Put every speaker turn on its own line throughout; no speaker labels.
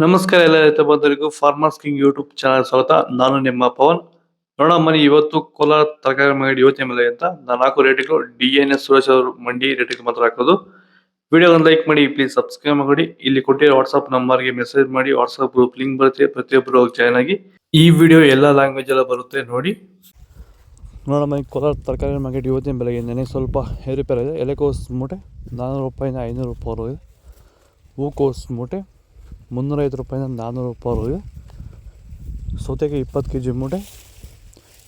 ನಮಸ್ಕಾರ ಎಲ್ಲ ರೈತ ಬಂಧುಗಳಿಗೂ ಫಾರ್ಮರ್ಸ್ ಕಿಂಗ್ ಯೂಟ್ಯೂಬ್ ಚಾನಲ್ ಸ್ವಾಗತ. ನಾನು ನಿಮ್ಮ ಪವನ್. ನೋಡೋಣ ಮನಿ ಇವತ್ತು ಕೋಲಾರ ತರಕಾರಿ ಮಂಡಿ ಯೋಚನೆ ಮೇಲೆ ಅಂತ ನಾನು ಹಾಕೋ ರೇಟ್ಗಳು DNS ಸುರೇಶ್ ಅವರು ಮಂಡಿ ರೇಟ್ಗೆ ಮಾತ್ರ ಹಾಕೋದು. ವಿಡಿಯೋ ಒಂದು ಲೈಕ್ ಮಾಡಿ, ಪ್ಲೀಸ್ ಸಬ್ಸ್ಕ್ರೈಬ್ ಮಾಡಿ. ಇಲ್ಲಿ ಕೊಟ್ಟಿರೋ ವಾಟ್ಸ್ಆಪ್ ನಂಬರ್ಗೆ ಮೆಸೇಜ್ ಮಾಡಿ, ವಾಟ್ಸ್ಆಪ್ ಗ್ರೂಪ್ ಲಿಂಕ್ ಬರುತ್ತೆ, ಪ್ರತಿಯೊಬ್ಬರು ಜಾಯ್ನ್ ಆಗಿ. ಈ ವಿಡಿಯೋ ಎಲ್ಲ ಲ್ಯಾಂಗ್ವೇಜ್ ಎಲ್ಲ ಬರುತ್ತೆ ನೋಡಿ. ನೋಡೋಣ ಮನಿ ಕೋಲಾರ ತರಕಾರಿ ಮಾರ್ಕೆಟ್ ಇವತ್ತಿನ ಬೆಲೆಗೆ ನೆನೆ ಸ್ವಲ್ಪ ಏರುಪೇರು ಇದೆ. ಎಲೆಕೋಸ್ ಮೂಟೆ 400 ರೂಪಾಯಿಂದ 500 ರೂಪಾಯಿ ಇದೆ. ಹೂಕೋಸ್ ಮೂಟೆ 350 ರೂಪಾಯಿಂದ 400 ರೂಪಾಯಿ ಇದೆ. ಸೌತೆಕಾಯಿ 20 kg ಮೂಟೆ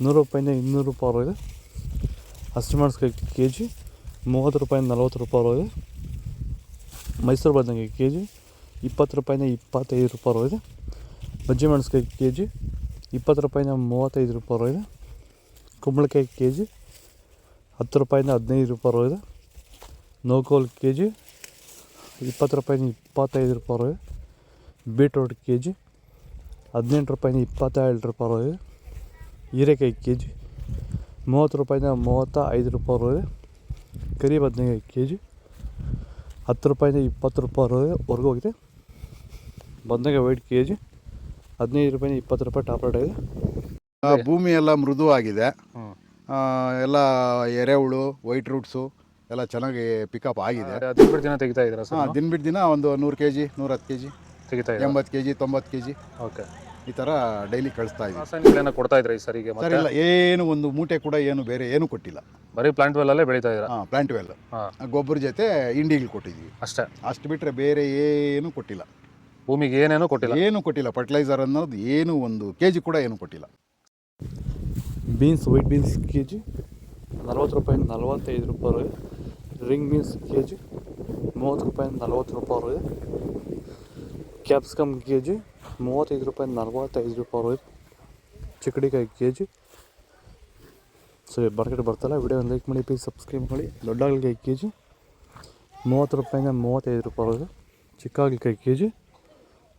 100 ರೂಪಾಯಿಂದ 200 ರೂಪಾಯಿ ಇದೆ. ಹಸಿಮೆಣಸಿನಕಾಯಿ kg 30 ರೂಪಾಯಿಂದ 40 ರೂಪಾಯಿ ಇದೆ. ಮೈಸೂರು ಬದನೆಕಾಯಿ kg 20 ರೂಪಾಯಿಂದ 25 ರೂಪಾಯಿ ಇದೆ. ಬಜ್ಜಿ ಮೆಣಸಿನಕಾಯಿ kg 20 ರೂಪಾಯಿಂದ 35 ರೂಪಾಯಿ ಇದೆ. ಕುಂಬಳಕಾಯಿ kg 10 ರೂಪಾಯಿಂದ 15 ರೂಪಾಯಿ ಇದೆ. ನೋಕೋಲ್ kg 20 ರೂಪಾಯಿಂದ 25 ರೂಪಾಯಿ ಇದೆ. ಬೀಟ್ರೋಟ್ kg 18 ರೂಪಾಯಿಂದ 22 ರೂಪಾಯಿ ಇದೆ. ಹೀರೆಕಾಯಿ kg 30 ರೂಪಾಯಿಂದ 35 ರೂಪಾಯಿ ಇದೆ. ಕರಿ ಬದನೆಕಾಯಿ kg 10 ರೂಪಾಯಿಂದ 20 ರೂಪಾಯಿ ಹೊರಗೋಗಿದೆ. ಬದನೆಕಾಯಿ ವೈಟ್ kg 15 ರೂಪಾಯಿಂದ 20 ರೂಪಾಯಿ ಟಾಪ್ ರೇಟ್ ಇದೆ.
ಭೂಮಿ ಎಲ್ಲ ಮೃದುವಾಗಿದೆ. ಎಲ್ಲ ಎರೆಹುಳು, ವೈಟ್ ರೂಟ್ಸು ಎಲ್ಲ ಚೆನ್ನಾಗಿ ಪಿಕಪ್ ಆಗಿದೆ.
ದಿನ ಬಿಟ್ಟು ದಿನ ತೆಗಿತಾ ಇದ್ದೀರಾ ಸರ್?
ದಿನ ಬಿಟ್ಟು ದಿನ ಒಂದು 100 kg 110 kg
ತೆಗಿತಾ ಇದ್ದೀರಾ?
80 kg 90 kg
ಓಕೆ.
ಈ ಥರ ಡೈಲಿ ಕಳಿಸ್ತಾ ಇದ್ದೀವಿ.
ರಾಸಾಯನಿಕಗಳನ್ನ ಕೊಡ್ತಾ ಇದ್ರಾ ಈ ಸರಿಗೆ?
ಸರ್ ಇಲ್ಲ, ಏನು ಒಂದು ಮೂಟೆ ಕೂಡ ಏನು ಬೇರೆ ಏನು ಕೊಟ್ಟಿಲ್ಲ.
ಬರೀ ಪ್ಲಾಂಟ್ ವೆಲ್ಲಲ್ಲೇ ಬೆಳೀತಾ ಇದ್ದೀರಾ?
ಪ್ಲಾಂಟ್ ವೆಲ್ ಗೊಬ್ಬರ ಜೊತೆ ಇಂಡಿಗಳು ಕೊಟ್ಟಿದ್ದೀವಿ
ಅಷ್ಟೇ.
ಅಷ್ಟು ಬಿಟ್ಟರೆ ಬೇರೆ ಏನು ಕೊಟ್ಟಿಲ್ಲ.
ಭೂಮಿಗೆ ಏನೇನೂ ಕೊಟ್ಟಿಲ್ಲ?
ಏನು ಕೊಟ್ಟಿಲ್ಲ. ಫರ್ಟಿಲೈಸರ್ ಅನ್ನೋದು ಏನು ಒಂದು kg ಕೂಡ ಏನು ಕೊಟ್ಟಿಲ್ಲ.
ಬೀನ್ಸ್ ವೈಟ್ ಬೀನ್ಸ್ kg 40 ರೂಪಾಯಿಂದ 45 ರೂಪಾಯಿ ಇದೆ. ರಿಂಗ್ ಬೀನ್ಸ್ kg 30 ರೂಪಾಯಿಂದ 40 ರೂಪಾಯಿ ಇದೆ. ಕ್ಯಾಪ್ಸಿಕಮ್ kg 35 ರೂಪಾಯಿಂದ 45 ರೂಪಾಯಿ ಇದೆ. ಚಿಕ್ಕಡಿಕಾಯಿ kg ಸರಿ ಮಾರ್ಕೆಟ್ ಬರ್ತಲ್ಲ. ವಿಡಿಯೋ ಲೈಕ್ ಮಾಡಿ, ಪ್ಲೀಸ್ ಸಬ್ಸ್ಕ್ರೈಬ್ ಮಾಡಿ. ದೊಡ್ಡ ಹಾಗಲಕಾಯಿ kg 30 ರೂಪಾಯಿಂದ 35 ರೂಪಾಯಿ ಇದೆ. ಚಿಕ್ಕ ಹಾಗಲಕಾಯಿ kg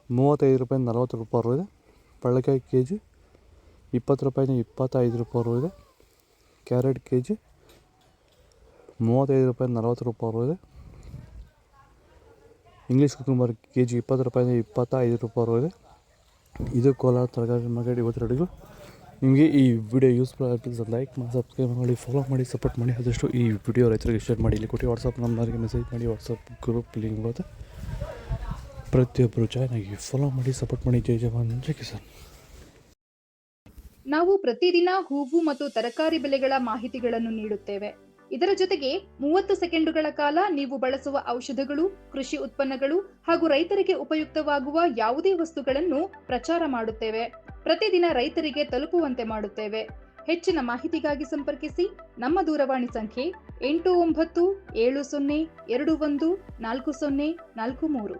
35 ರೂಪಾಯಿಂದ 40 ರೂಪಾಯಿ ಇದೆ. ಪಳ್ಳಕಾಯಿ kg 20 ರೂಪಾಯಿಂದ 25 ರೂಪಾಯಿ ಇದೆ. ಕ್ಯಾರೆಟ್ kg 35 ರೂಪಾಯಿಂದ 40 ರೂಪಾಯಿ ಇದೆ. ಇಂಗ್ಲೀಷ್ ಕುಕುಂಬರ್ kg 20 ರೂಪಾಯಿಂದ 25 ರೂಪಾಯಿ ಇದೆ. ಇದು ಕೋಲಾರ ತರಕಾರಿ ಮಾರ್ಕೆಟ್ ಇವತ್ತು ರೇಟ್ಗಳು. ನಿಮಗೆ ಈ ವಿಡಿಯೋ ಯೂಸ್ಫುಲ್ ಆಗಿ ಪ್ಲೀಸ್ ಲೈಕ್ ಮಾಡಿ, ಸಬ್ಸ್ಕ್ರೈಬ್ ಮಾಡಿ, ಫಾಲೋ ಮಾಡಿ, ಸಪೋರ್ಟ್ ಮಾಡಿ. ಆದಷ್ಟು ಈ ವಿಡಿಯೋ ರೈತರಿಗೆ ಶೇರ್ ಮಾಡಿ. ಇಲ್ಲಿ ಕೊಟ್ಟು ವಾಟ್ಸಪ್ ನಂಬರ್ಗೆ ಮೆಸೇಜ್ ಮಾಡಿ, ವಾಟ್ಸಪ್ ಗ್ರೂಪ್ ಲಿಂಕ್ ಬರುತ್ತೆ, ಪ್ರತಿಯೊಬ್ಬರು ಜಾಯ್ನ್ ಆಗಿ ಫಾಲೋ ಮಾಡಿ, ಸಪೋರ್ಟ್ ಮಾಡಿ. ಜೈ ಜವಾನ್ ಜೈ ಕಿಸಾನ್.
ನಾವು ಪ್ರತಿದಿನ ಹೂವು ಮತ್ತು ತರಕಾರಿ ಬೆಲೆಗಳ ಮಾಹಿತಿಗಳನ್ನು ನೀಡುತ್ತೇವೆ. ಇದರ ಜೊತೆಗೆ 30 ಸೆಕೆಂಡುಗಳ ಕಾಲ ನೀವು ಬಳಸುವ ಔಷಧಗಳು, ಕೃಷಿ ಉತ್ಪನ್ನಗಳು ಹಾಗೂ ರೈತರಿಗೆ ಉಪಯುಕ್ತವಾಗುವ ಯಾವುದೇ ವಸ್ತುಗಳನ್ನು ಪ್ರಚಾರ ಮಾಡುತ್ತೇವೆ. ಪ್ರತಿದಿನ ರೈತರಿಗೆ ತಲುಪುವಂತೆ ಮಾಡುತ್ತೇವೆ. ಹೆಚ್ಚಿನ ಮಾಹಿತಿಗಾಗಿ ಸಂಪರ್ಕಿಸಿ. ನಮ್ಮ ದೂರವಾಣಿ ಸಂಖ್ಯೆ 8970214043.